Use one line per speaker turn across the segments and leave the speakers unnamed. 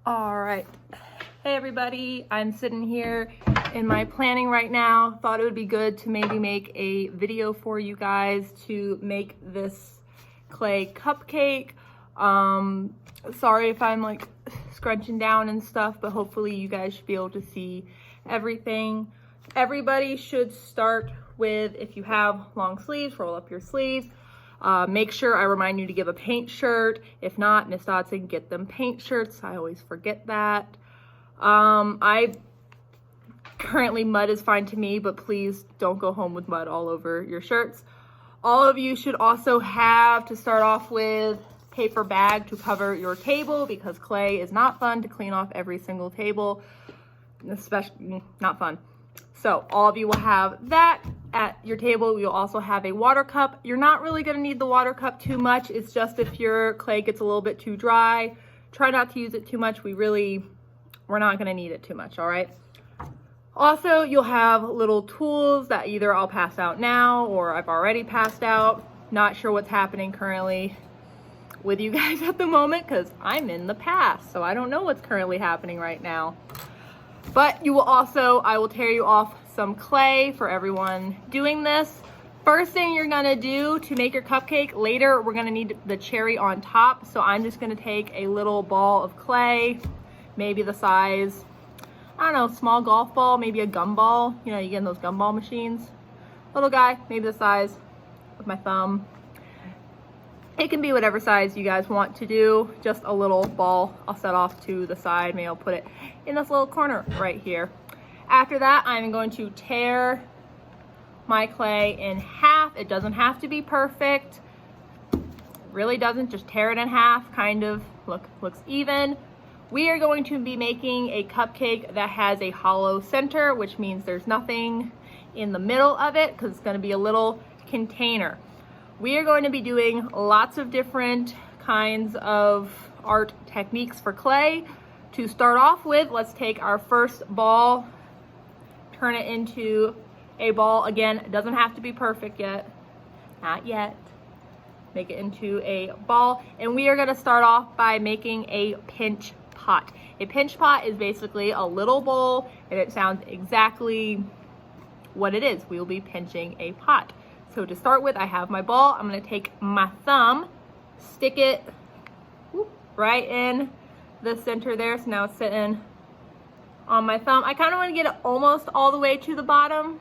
All right. Hey everybody, I'm sitting here in my planning right now. Thought it would be good to maybe make a video for you guys to make this clay cupcake. Sorry if I'm like scrunching down and stuff, but hopefully you guys should be able to see everything. Everybody should start with, if you have long sleeves, roll up your sleeves. Make sure I remind you to give a paint shirt. If not, Miss Dodson, get them paint shirts. I always forget that. Currently mud is fine to me, but please don't go home with mud all over your shirts. All of you should also have, to start off with, paper bag to cover your table, because clay is not fun to clean off every single table, especially not fun. So all of you will have that at your table. You'll also have a water cup. You're not really going to need the water cup too much. It's just if your clay gets a little bit too dry, try not to use it too much. We're not going to need it too much, all right? Also, you'll have little tools that either I'll pass out now or I've already passed out. Not sure what's happening currently with you guys at the moment because I'm in the past, so I don't know what's currently happening right now. But you will also, I will tear you off some clay for everyone doing this. First thing you're gonna do to make your cupcake, later we're gonna need the cherry on top. So I'm just gonna take a little ball of clay, maybe the size, I don't know, small golf ball, maybe a gumball. You know, you get in those gumball machines. Little guy, maybe the size of my thumb. It can be whatever size you guys want to do, just a little ball. I'll set off to the side, maybe I'll put it in this little corner right here. After that, I'm going to tear my clay in half. It doesn't have to be perfect. It really doesn't, just tear it in half, kind of looks even. We are going to be making a cupcake that has a hollow center, which means there's nothing in the middle of it because it's going to be a little container. We are going to be doing lots of different kinds of art techniques for clay. To start off with, let's take our first ball, turn it into a ball. Again, it doesn't have to be perfect yet, not yet. Make it into a ball, and we are going to start off by making a pinch pot. A pinch pot is basically a little bowl, and it sounds exactly what it is. We will be pinching a pot. So to start with, I have my ball. I'm gonna take my thumb, stick it right in the center there. So now it's sitting on my thumb. I kind of want to get it almost all the way to the bottom.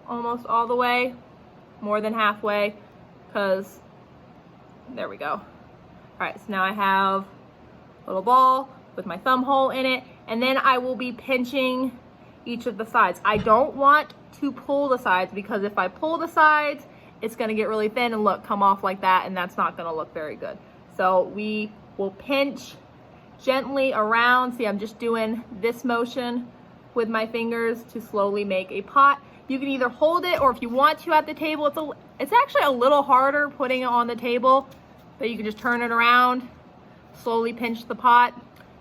Almost all the way, more than halfway, because there we go. All right, so now I have a little ball with my thumb hole in it, and then I will be pinching each of the sides. I don't want to pull the sides, because if I pull the sides, it's gonna get really thin and look, come off like that, and that's not gonna look very good. So we will pinch gently around. See, I'm just doing this motion with my fingers to slowly make a pot. You can either hold it, or if you want to at the table, it's actually a little harder putting it on the table, but you can just turn it around, slowly pinch the pot.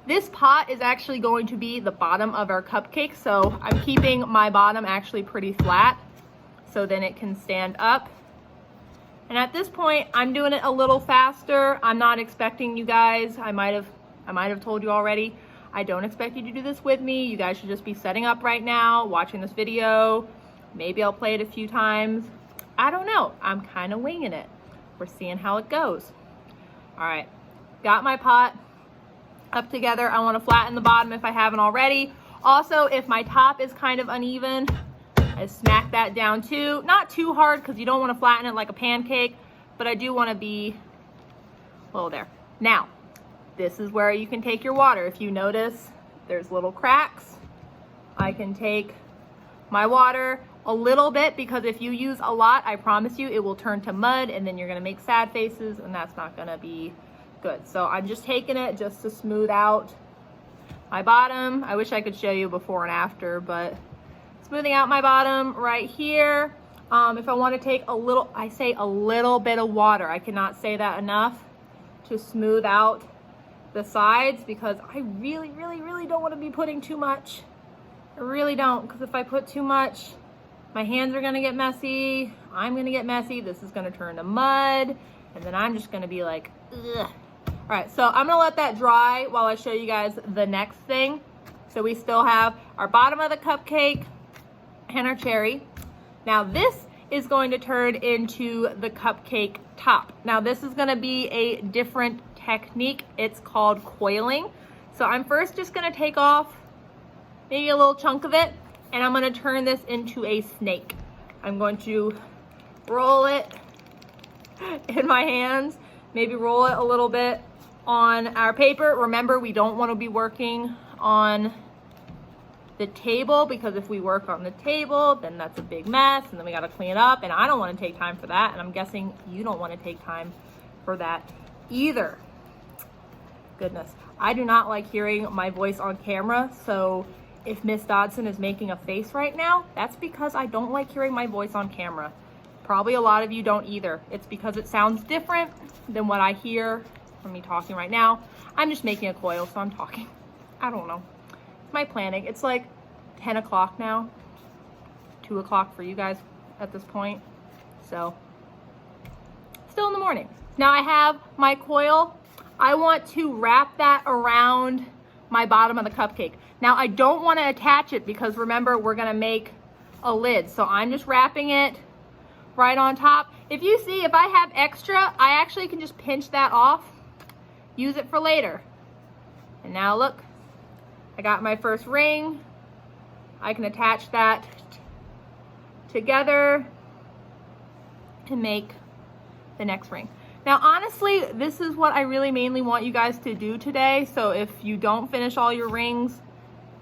This pot is actually going to be the bottom of our cupcake, so I'm keeping my bottom actually pretty flat so then it can stand up. And at this point, I'm doing it a little faster. I'm not expecting you guys, I might have told you already, I don't expect you to do this with me. You guys should just be setting up right now, watching this video. Maybe I'll play it a few times. I don't know, I'm kind of winging it. We're seeing how it goes. All right, got my pot up together. I want to flatten the bottom if I haven't already. Also, if my top is kind of uneven, I smack that down too. Not too hard because you don't want to flatten it like a pancake, but I do want to be, well, there. Now, this is where you can take your water. If you notice, there's little cracks. I can take my water a little bit, because if you use a lot, I promise you, it will turn to mud, and then you're going to make sad faces, and that's not going to be good. So I'm just taking it just to smooth out my bottom. I wish I could show you before and after, but smoothing out my bottom right here. If I want to take a little, I say a little bit of water. I cannot say that enough, to smooth out the sides, because I really don't want to be putting too much. I really don't, because if I put too much, my hands are going to get messy. I'm going to get messy. This is going to turn to mud, and then I'm just going to be like, ugh. All right, so I'm gonna let that dry while I show you guys the next thing. So we still have our bottom of the cupcake and our cherry. Now this is going to turn into the cupcake top. Now this is gonna be a different technique. It's called coiling. So I'm first just gonna take off maybe a little chunk of it, and I'm gonna turn this into a snake. I'm going to roll it in my hands, maybe roll it a little bit on our paper. Remember, we don't want to be working on the table, because if we work on the table, then that's a big mess, and then we got to clean it up, and I don't want to take time for that, and I'm guessing you don't want to take time for that either. Goodness, I do not like hearing my voice on camera, so if Miss Dodson is making a face right now, that's because I don't like hearing my voice on camera. Probably a lot of you don't either. It's because it sounds different than what I hear from me talking right now. I'm just making a coil, so I'm talking. I don't know. It's my planning. It's like 10 o'clock now, 2 o'clock for you guys at this point. So, still in the morning. Now I have my coil. I want to wrap that around my bottom of the cupcake. Now I don't want to attach it because remember, we're gonna make a lid. So I'm just wrapping it right on top. If you see, if I have extra, I actually can just pinch that off, use it for later. And now look, I got my first ring. I can attach that together and make the next ring. Now, honestly, this is what I really mainly want you guys to do today. So if you don't finish all your rings,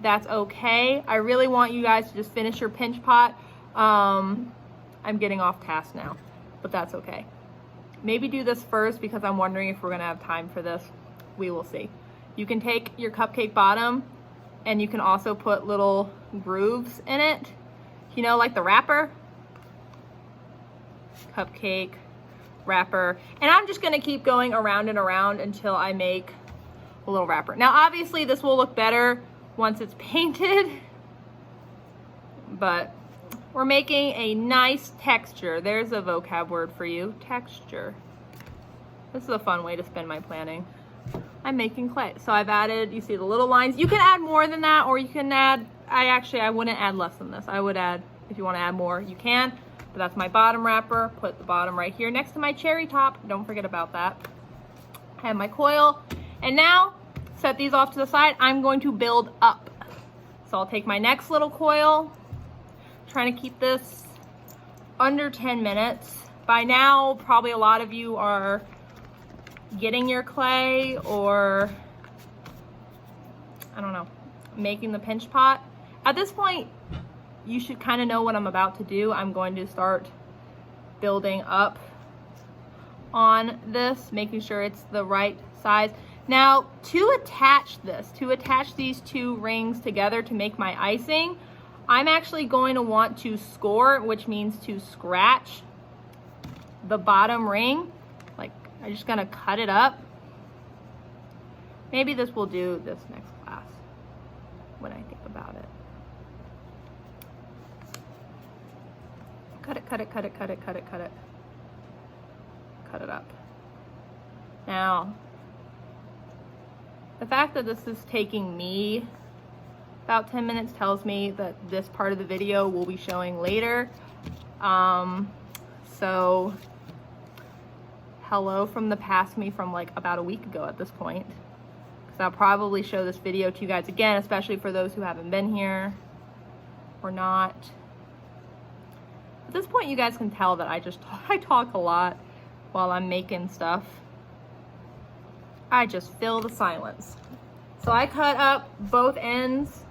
that's okay. I really want you guys to just finish your pinch pot. I'm getting off task now, but that's okay. Maybe do this first because I'm wondering if we're gonna have time for this. We will see. You can take your cupcake bottom and you can also put little grooves in it. You know, like the wrapper. Cupcake, wrapper. And I'm just gonna keep going around and around until I make a little wrapper. Now, obviously this will look better once it's painted, but we're making a nice texture. There's a vocab word for you, texture. This is a fun way to spend my planning. I'm making clay. So I've added, you see the little lines. You can add more than that, or you can add, I wouldn't add less than this. I would add, if you want to add more, you can. But that's my bottom wrapper. Put the bottom right here next to my cherry top. Don't forget about that. I have my coil. And now, set these off to the side. I'm going to build up. So I'll take my next little coil. Trying to keep this under 10 minutes. By now, probably a lot of you are getting your clay or, I don't know, making the pinch pot. At this point, you should kind of know what I'm about to do. I'm going to start building up on this, making sure it's the right size. Now, to attach these two rings together to make my icing, I'm actually going to want to score, which means to scratch the bottom ring. Like, I'm just gonna cut it up. Maybe this will do this next class when I think about it. Cut it, cut it, cut it, cut it, cut it, cut it. Cut it up. Now, the fact that this is taking me about 10 minutes tells me that this part of the video will be showing later. So hello from the past me from like about a week ago at this point. Because I'll probably show this video to you guys again, especially for those who haven't been here or not. At this point, you guys can tell that I talk a lot while I'm making stuff. I just fill the silence. So I cut up both ends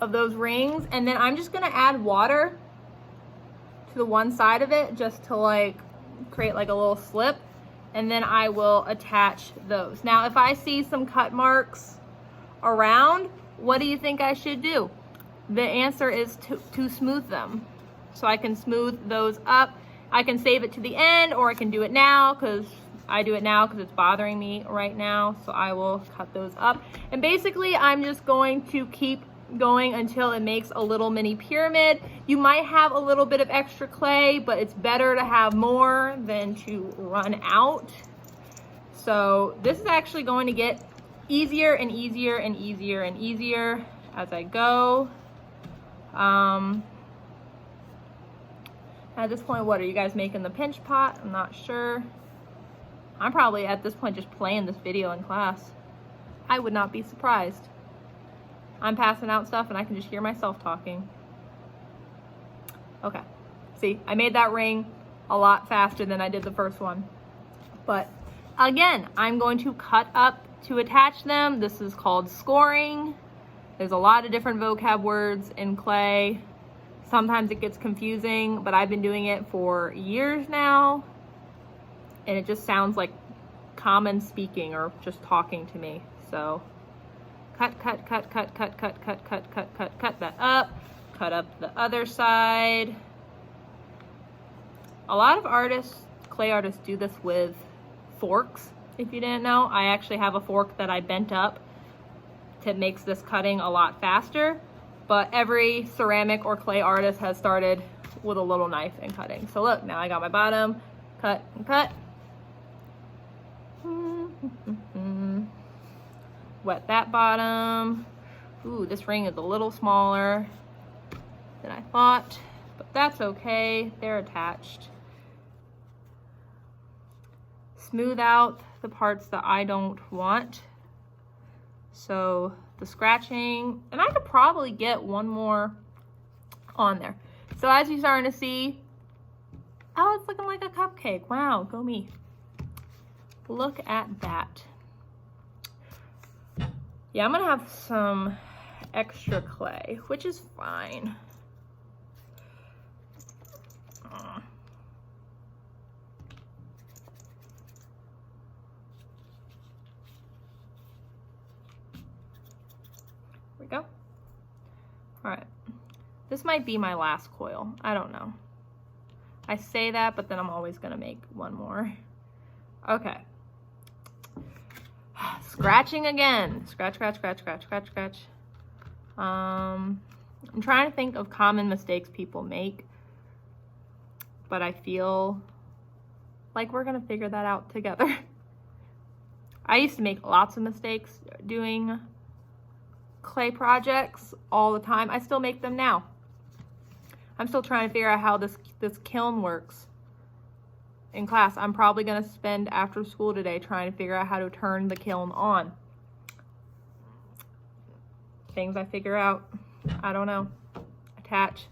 of those rings, and then I'm just gonna add water to the one side of it just to like create like a little slip, and then I will attach those. Now, if I see some cut marks around, what do you think I should do? The answer is to smooth them. So I can smooth those up. I can save it to the end, or I can do it now because I do it now because it's bothering me right now. So I will cut those up. And basically, I'm just going to keep going until it makes a little mini pyramid. You might have a little bit of extra clay, but it's better to have more than to run out. So this is actually going to get easier and easier and easier and easier as I go. At this point, what are you guys making the pinch pot? I'm not sure. I'm probably at this point just playing this video in class. I would not be surprised. I'm passing out stuff and I can just hear myself talking. Okay, see, I made that ring a lot faster than I did the first one. But again, I'm going to cut up to attach them. This is called scoring. There's a lot of different vocab words in clay. Sometimes it gets confusing, but I've been doing it for years now. And it just sounds like common speaking or just talking to me. So cut that up. Cut up the other side. A lot of artists, clay artists, do this with forks. If you didn't know, I actually have a fork that I bent up that makes this cutting a lot faster. But every ceramic or clay artist has started with a little knife and cutting. So look, now I got my bottom, cut and cut. Wet that bottom. Ooh, this ring is a little smaller than I thought, but that's okay, they're attached. Smooth out the parts that I don't want. So the scratching, and I could probably get one more on there. So as you're starting to see, oh, it's looking like a cupcake. Wow, go me. Look at that. Yeah, I'm gonna have some extra clay, which is fine. There we go. All right, this might be my last coil. I don't know. I say that, but then I'm always gonna make one more. Okay. Scratching again. Scratch, scratch, scratch, scratch, scratch, scratch. I'm trying to think of common mistakes people make, but I feel like we're gonna figure that out together. I used to make lots of mistakes doing clay projects all the time. I still make them now. I'm still trying to figure out how this kiln works. In class, I'm probably gonna spend after school today trying to figure out how to turn the kiln on. Things I figure out, I don't know. Attach.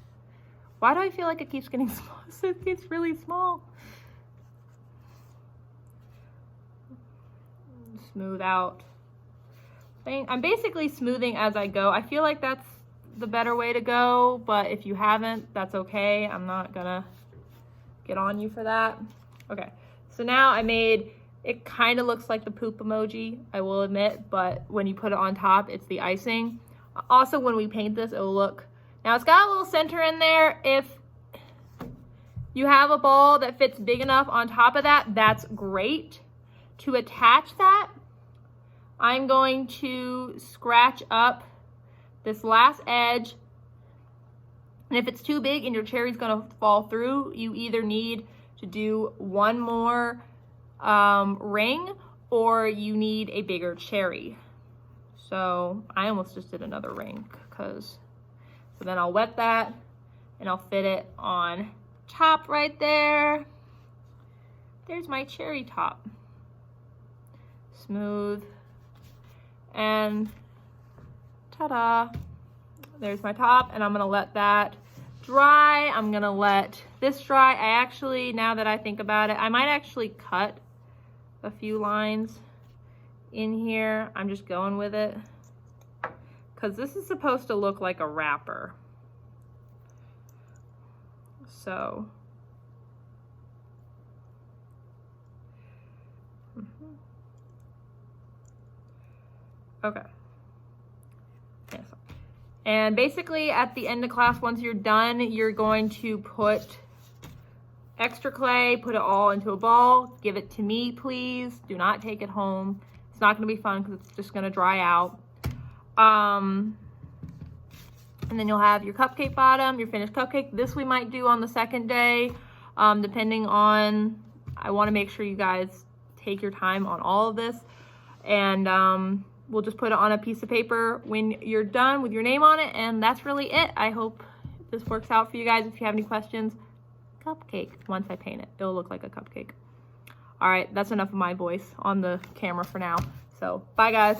Why do I feel like it keeps getting small? It gets really small. Smooth out. I'm basically smoothing as I go. I feel like that's the better way to go, but if you haven't, that's okay. I'm not gonna get on you for that. Okay, so now I made, it kind of looks like the poop emoji, I will admit, but when you put it on top, it's the icing. Also, when we paint this, it will look, now it's got a little center in there. If you have a ball that fits big enough on top of that, that's great. To attach that, I'm going to scratch up this last edge. And if it's too big and your cherry's gonna fall through, you either need to do one more ring or you need a bigger cherry. So I almost just did another ring so then I'll wet that and I'll fit it on top right there. There's my cherry top. Smooth. And ta-da, there's my top, and I'm gonna let that dry. I'm gonna let this dry. I actually, now that I think about it, I might actually cut a few lines in here. I'm just going with it because this is supposed to look like a wrapper. So okay. Yes. And basically at the end of class, once you're done, you're going to put extra clay, put it all into a ball, give it to me, please. Do not take it home. It's not gonna be fun because it's just gonna dry out. And then you'll have your cupcake bottom, your finished cupcake. This we might do on the second day, depending on, I wanna make sure you guys take your time on all of this. And we'll just put it on a piece of paper when you're done with your name on it. And that's really it. I hope this works out for you guys. If you have any questions, cupcake. Once I paint it, it'll look like a cupcake. All right, that's enough of my voice on the camera for now. So bye guys.